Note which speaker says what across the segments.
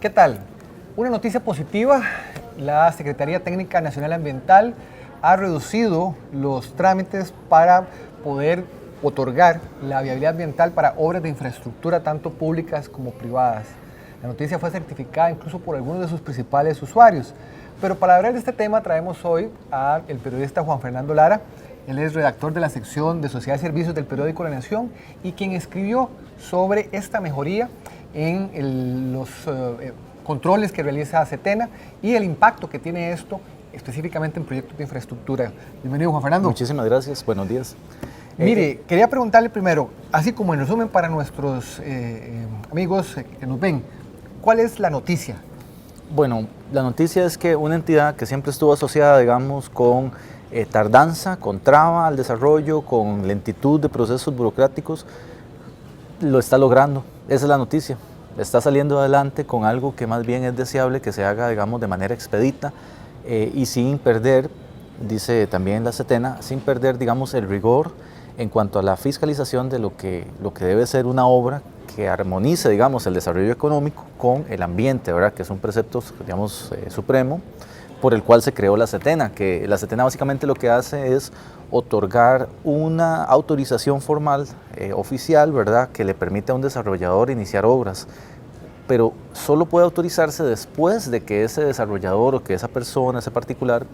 Speaker 1: ¿Qué tal? Una noticia positiva, la Secretaría Técnica Nacional Ambiental ha reducido los trámites para poder otorgar la viabilidad ambiental para obras de infraestructura tanto públicas como privadas. La noticia fue certificada incluso por algunos de sus principales usuarios. Pero para hablar de este tema traemos hoy al periodista Juan Fernando Lara. Él es redactor de la sección de Sociedad y Servicios del periódico La Nación y quien escribió sobre esta mejoría en los controles que realiza Setena y el impacto que tiene esto específicamente en proyectos de infraestructura. Bienvenido, Juan Fernando.
Speaker 2: Muchísimas gracias, buenos días.
Speaker 1: Mire, quería preguntarle primero, así como en resumen para nuestros amigos que nos ven, ¿cuál es la noticia?
Speaker 2: Bueno, la noticia es que una entidad que siempre estuvo asociada, digamos, con tardanza, con traba al desarrollo, con lentitud de procesos burocráticos, lo está logrando. Esa es la noticia. Está saliendo adelante con algo que más bien es deseable que se haga, digamos, de manera expedita y sin perder, dice también la Setena, sin perder, digamos, el rigor en cuanto a la fiscalización de lo que debe ser una obra que armonice, digamos, el desarrollo económico con el ambiente, ¿verdad? Que es un precepto, digamos, supremo, por el cual se creó la Setena, que la Setena básicamente lo que hace es otorgar una autorización formal, oficial, ¿verdad?, que le permite a un desarrollador iniciar obras, pero solo puede autorizarse después de que ese desarrollador o que esa persona, ese particular,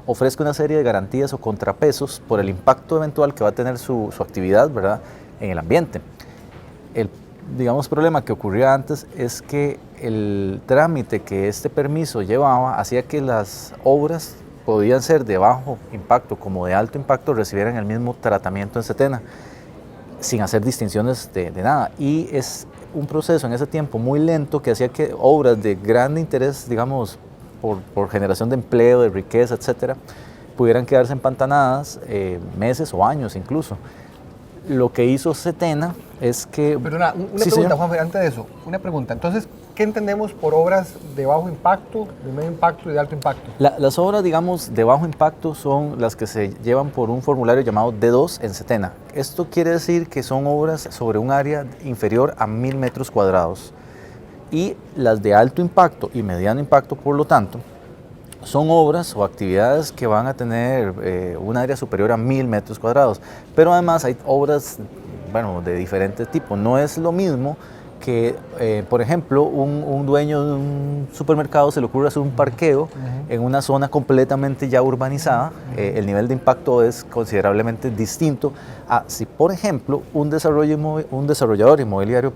Speaker 2: ofrezca una serie de garantías o contrapesos por el impacto eventual que va a tener su actividad, ¿verdad?, en el ambiente. El digamos, problema que ocurría antes es que el trámite que este permiso llevaba hacía que las obras podían ser de bajo impacto como de alto impacto recibieran el mismo tratamiento en Setena, sin hacer distinciones de nada. Y es un proceso en ese tiempo muy lento que hacía que obras de gran interés, digamos, por generación de empleo, de riqueza, etcétera, pudieran quedarse empantanadas meses o años incluso. Lo que hizo Setena es que...
Speaker 1: Perdona, una pregunta, Juan, antes de eso, una pregunta. Entonces, ¿qué entendemos por obras de bajo impacto, de medio impacto y de alto impacto?
Speaker 2: Las obras, digamos, de bajo impacto son las que se llevan por un formulario llamado D2 en Setena. Esto quiere decir que son obras sobre un área inferior a 1000 metros cuadrados. Y las de alto impacto y mediano impacto, por lo tanto, son obras o actividades que van a tener un área superior a 1000 metros cuadrados. Pero además hay obras, bueno, de diferentes tipos. No es lo mismo que, por ejemplo, un dueño de un supermercado se le ocurre hacer un parqueo en una zona completamente ya urbanizada. El nivel de impacto es considerablemente distinto a si, por ejemplo, un desarrollador inmobiliario,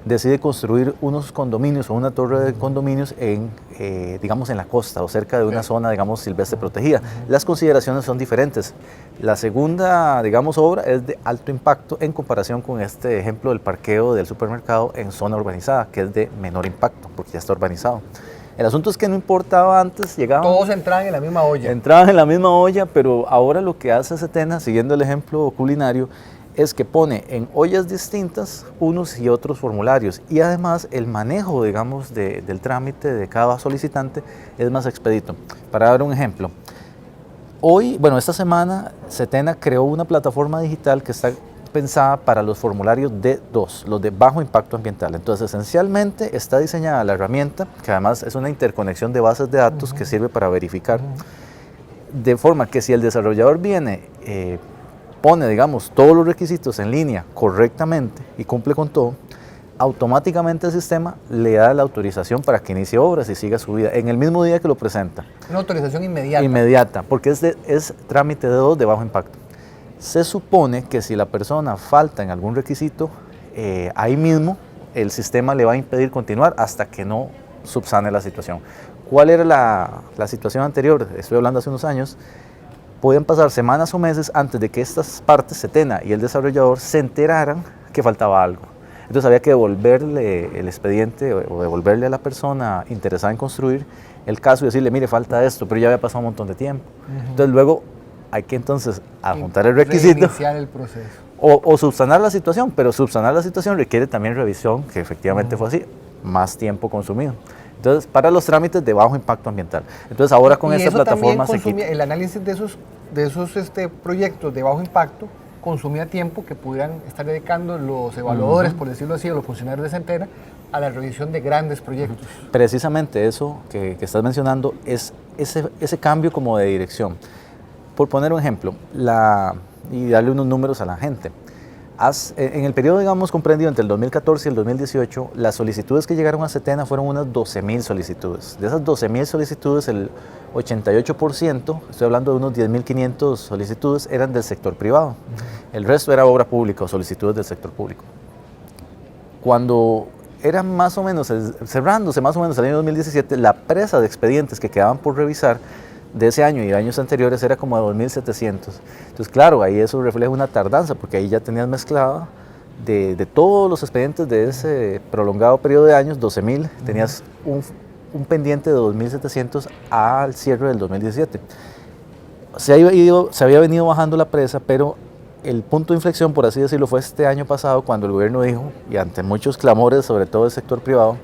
Speaker 2: decide construir unos condominios o una torre de condominios digamos, en la costa o cerca de una zona, digamos, silvestre protegida. Las consideraciones son diferentes. La segunda, digamos, obra es de alto impacto en comparación con este ejemplo del parqueo del supermercado en zona urbanizada, que es de menor impacto, porque ya está urbanizado. El asunto es que no importaba antes, llegaban...
Speaker 1: Todos entraban en la misma olla.
Speaker 2: Entraban en la misma olla, pero ahora lo que hace Setena, siguiendo el ejemplo culinario, es que pone en ollas distintas unos y otros formularios y además el manejo, digamos, del trámite de cada solicitante es más expedito. Para dar un ejemplo, esta semana Setena creó una plataforma digital que está pensada para los formularios D2, los de bajo impacto ambiental. Entonces, esencialmente está diseñada la herramienta, que además es una interconexión de bases de datos que sirve para verificar, de forma que si el desarrollador viene, pone, digamos, todos los requisitos en línea correctamente y cumple con todo, automáticamente el sistema le da la autorización para que inicie obras y siga su vida en el mismo día que lo presenta.
Speaker 1: Una autorización inmediata.
Speaker 2: Inmediata, porque es trámite D2 de bajo impacto. Se supone que si la persona falta en algún requisito, ahí mismo el sistema le va a impedir continuar hasta que no subsane la situación. ¿Cuál era la situación anterior? Estoy hablando hace unos años. Podían pasar semanas o meses antes de que estas partes, Setena y el desarrollador, se enteraran que faltaba algo. Entonces había que devolverle el expediente o devolverle a la persona interesada en construir el caso y decirle, mire, falta esto, pero ya había pasado un montón de tiempo. Entonces luego hay que entonces adjuntar el requisito.
Speaker 1: Reiniciar el proceso.
Speaker 2: O subsanar la situación, pero subsanar la situación requiere también revisión, que efectivamente fue así, más tiempo consumido. Entonces, para los trámites de bajo impacto ambiental. Entonces, ahora con esta plataforma se quita.
Speaker 1: El análisis de esos proyectos de bajo impacto consumía tiempo que pudieran estar dedicando los evaluadores, por decirlo así, o los funcionarios de Setena, a la revisión de grandes proyectos.
Speaker 2: Precisamente eso que estás mencionando es ese cambio como de dirección. Por poner un ejemplo, y darle unos números a la gente. En el periodo, digamos, comprendido entre el 2014 y el 2018, las solicitudes que llegaron a Setena fueron unas 12.000 solicitudes. De esas 12.000 solicitudes, el 88%, estoy hablando de unos 10.500 solicitudes, eran del sector privado. El resto era obra pública o solicitudes del sector público. Cuando era más o menos, cerrándose más o menos el año 2017, la presa de expedientes que quedaban por revisar de ese año y años anteriores era como de 2.700. Entonces, claro, ahí eso refleja una tardanza, porque ahí ya tenías mezclada de todos los expedientes de ese prolongado periodo de años, 12.000, tenías un pendiente de 2.700 al cierre del 2017. Se había venido bajando la presa, pero el punto de inflexión, por así decirlo, fue este año pasado, cuando el gobierno dijo, y ante muchos clamores, sobre todo del sector privado,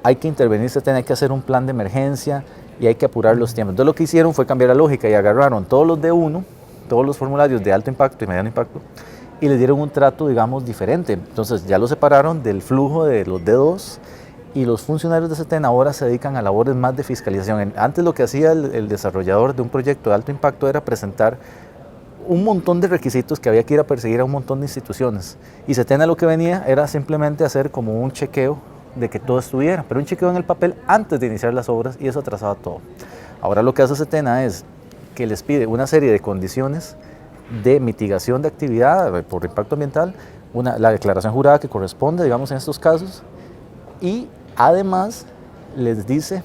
Speaker 2: hay que intervenir, hay que hacer un plan de emergencia, y hay que apurar los tiempos. Entonces lo que hicieron fue cambiar la lógica y agarraron todos los D1, todos los formularios de alto impacto y mediano impacto, y les dieron un trato, digamos, diferente. Entonces ya los separaron del flujo de los D2, y los funcionarios de Setena ahora se dedican a labores más de fiscalización. Antes lo que hacía el desarrollador de un proyecto de alto impacto era presentar un montón de requisitos que había que ir a perseguir a un montón de instituciones, y Setena lo que venía era simplemente hacer como un chequeo de que todo estuviera, pero un chequeo en el papel antes de iniciar las obras, y eso atrasaba todo. Ahora lo que hace Setena es que les pide una serie de condiciones de mitigación de actividad por impacto ambiental, la declaración jurada que corresponde, digamos, en estos casos, y además les dice,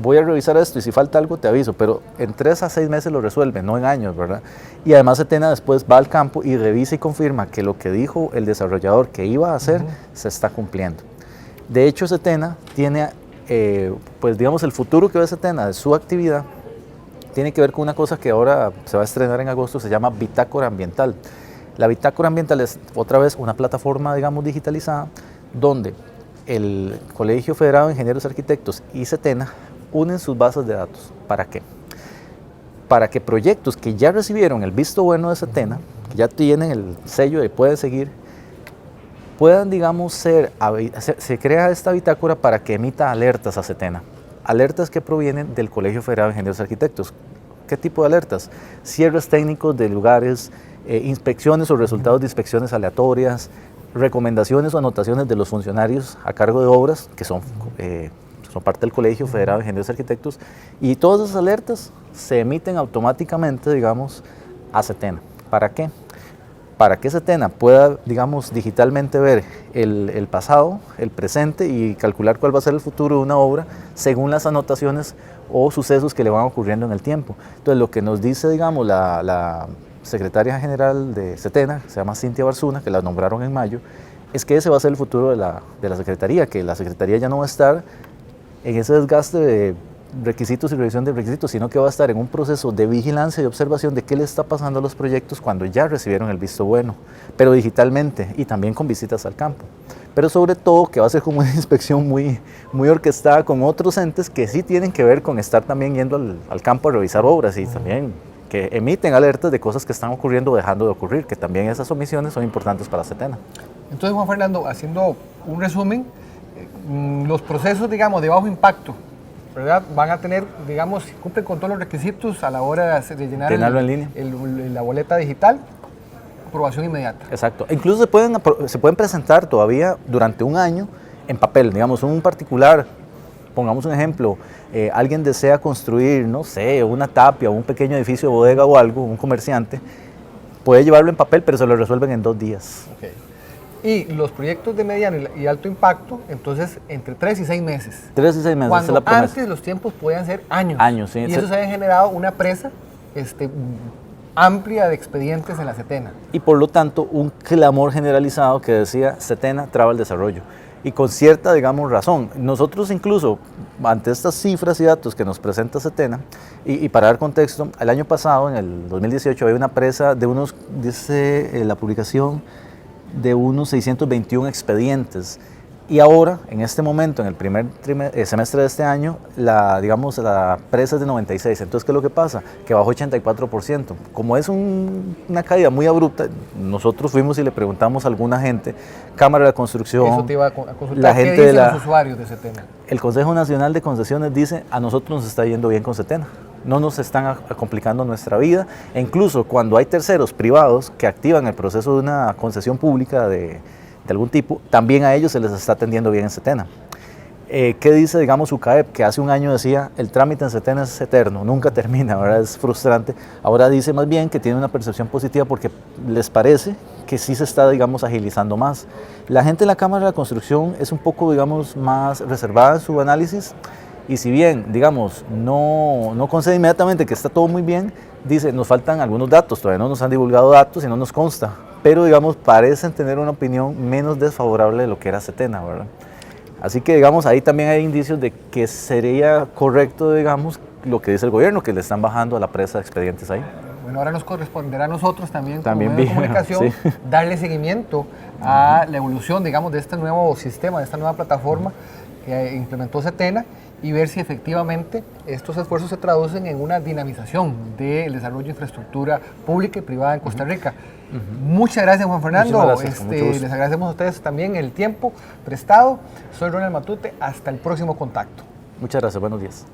Speaker 2: voy a revisar esto y si falta algo te aviso, pero en 3 a 6 meses lo resuelve, no en años, ¿verdad? Y además Setena después va al campo y revisa y confirma que lo que dijo el desarrollador que iba a hacer se está cumpliendo. De hecho, Setena tiene, pues digamos, el futuro que ve Setena de su actividad tiene que ver con una cosa que ahora se va a estrenar en agosto, se llama Bitácora Ambiental. La Bitácora Ambiental es otra vez una plataforma, digamos, digitalizada, donde el Colegio Federado de Ingenieros Arquitectos y Setena unen sus bases de datos. ¿Para qué? Para que proyectos que ya recibieron el visto bueno de Setena, que ya tienen el sello y pueden seguir, puedan, digamos, se crea esta bitácora para que emita alertas a Setena. Alertas que provienen del Colegio Federado de Ingenieros Arquitectos. ¿Qué tipo de alertas? Cierres técnicos de lugares, inspecciones o resultados de inspecciones aleatorias, recomendaciones o anotaciones de los funcionarios a cargo de obras, que son parte del Colegio Federado de Ingenieros Arquitectos, y todas esas alertas se emiten automáticamente, digamos, a Setena. ¿Para qué? Para que Setena pueda, digamos, digitalmente ver el pasado, el presente y calcular cuál va a ser el futuro de una obra según las anotaciones o sucesos que le van ocurriendo en el tiempo. Entonces, lo que nos dice, digamos, la secretaria general de Setena, que se llama Cintia Barzuna, que la nombraron en mayo, es que ese va a ser el futuro de la Secretaría, que la Secretaría ya no va a estar en ese desgaste de requisitos y revisión de requisitos, sino que va a estar en un proceso de vigilancia y observación de qué le está pasando a los proyectos cuando ya recibieron el visto bueno, pero digitalmente y también con visitas al campo. Pero sobre todo que va a ser como una inspección muy orquestada con otros entes que sí tienen que ver con estar también yendo al campo a revisar obras y también que emiten alertas de cosas que están ocurriendo o dejando de ocurrir, que también esas omisiones son importantes para Setena.
Speaker 1: Entonces, Juan Fernando, haciendo un resumen, los procesos, digamos, de bajo impacto, ¿verdad? Van a tener, digamos, cumplen con todos los requisitos a la hora de llenar
Speaker 2: llenarlo en línea.
Speaker 1: La boleta digital, aprobación inmediata.
Speaker 2: Exacto. Incluso se pueden presentar todavía durante un año en papel, digamos, un particular, pongamos un ejemplo, alguien desea construir, no sé, una tapia o un pequeño edificio de bodega o algo, un comerciante, puede llevarlo en papel, pero se lo resuelven en 2 días.
Speaker 1: Okay. Y los proyectos de mediano y alto impacto, entonces, entre 3 y 6 meses.
Speaker 2: 3 y 6 meses,
Speaker 1: cuando
Speaker 2: esa es la promesa.
Speaker 1: Antes los tiempos podían ser años.
Speaker 2: Años, sí.
Speaker 1: Y eso se ha generado una presa amplia de expedientes en la Setena.
Speaker 2: Y por lo tanto, un clamor generalizado que decía Setena traba el desarrollo. Y con cierta, digamos, razón. Nosotros incluso, ante estas cifras y datos que nos presenta Setena, y para dar contexto, el año pasado, en el 2018, había una presa de unos, dice la publicación, de unos 621 expedientes. Y ahora, en este momento, en el primer semestre de este año, la presa es de 96. Entonces, ¿qué es lo que pasa? Que bajó 84%. Como es una caída muy abrupta, nosotros fuimos y le preguntamos a alguna gente, Cámara de Construcción,
Speaker 1: Eso te iba a consultar.
Speaker 2: la gente
Speaker 1: ¿Qué dicen los usuarios de Setena?
Speaker 2: El Consejo Nacional de Concesiones dice, a nosotros nos está yendo bien con Setena. No nos están complicando nuestra vida. E incluso cuando hay terceros privados que activan el proceso de una concesión pública de algún tipo, también a ellos se les está atendiendo bien en Setena. ¿Qué dice, digamos, UCAEP? Que hace un año decía, el trámite en Setena es eterno, nunca termina, ¿verdad? Es frustrante. Ahora dice más bien que tiene una percepción positiva porque les parece que sí se está, digamos, agilizando más. La gente de la Cámara de la Construcción es un poco, digamos, más reservada en su análisis y si bien, digamos, no concede inmediatamente que está todo muy bien, dice, nos faltan algunos datos, todavía no nos han divulgado datos y no nos consta, pero, digamos, parecen tener una opinión menos desfavorable de lo que era Setena, ¿verdad? Así que, digamos, ahí también hay indicios de que sería correcto, digamos, lo que dice el gobierno, que le están bajando a la presa de expedientes ahí.
Speaker 1: Bueno, ahora nos corresponderá a nosotros también, como
Speaker 2: También
Speaker 1: medio de comunicación,
Speaker 2: sí,
Speaker 1: darle seguimiento a la evolución, digamos, de este nuevo sistema, de esta nueva plataforma que implementó Setena y ver si efectivamente estos esfuerzos se traducen en una dinamización del desarrollo de infraestructura pública y privada en Costa Rica. Muchas gracias, Juan Fernando.
Speaker 2: Gracias,
Speaker 1: Les agradecemos a ustedes también el tiempo prestado. Soy Ronald Matute. Hasta el próximo contacto.
Speaker 2: Muchas gracias. Buenos días.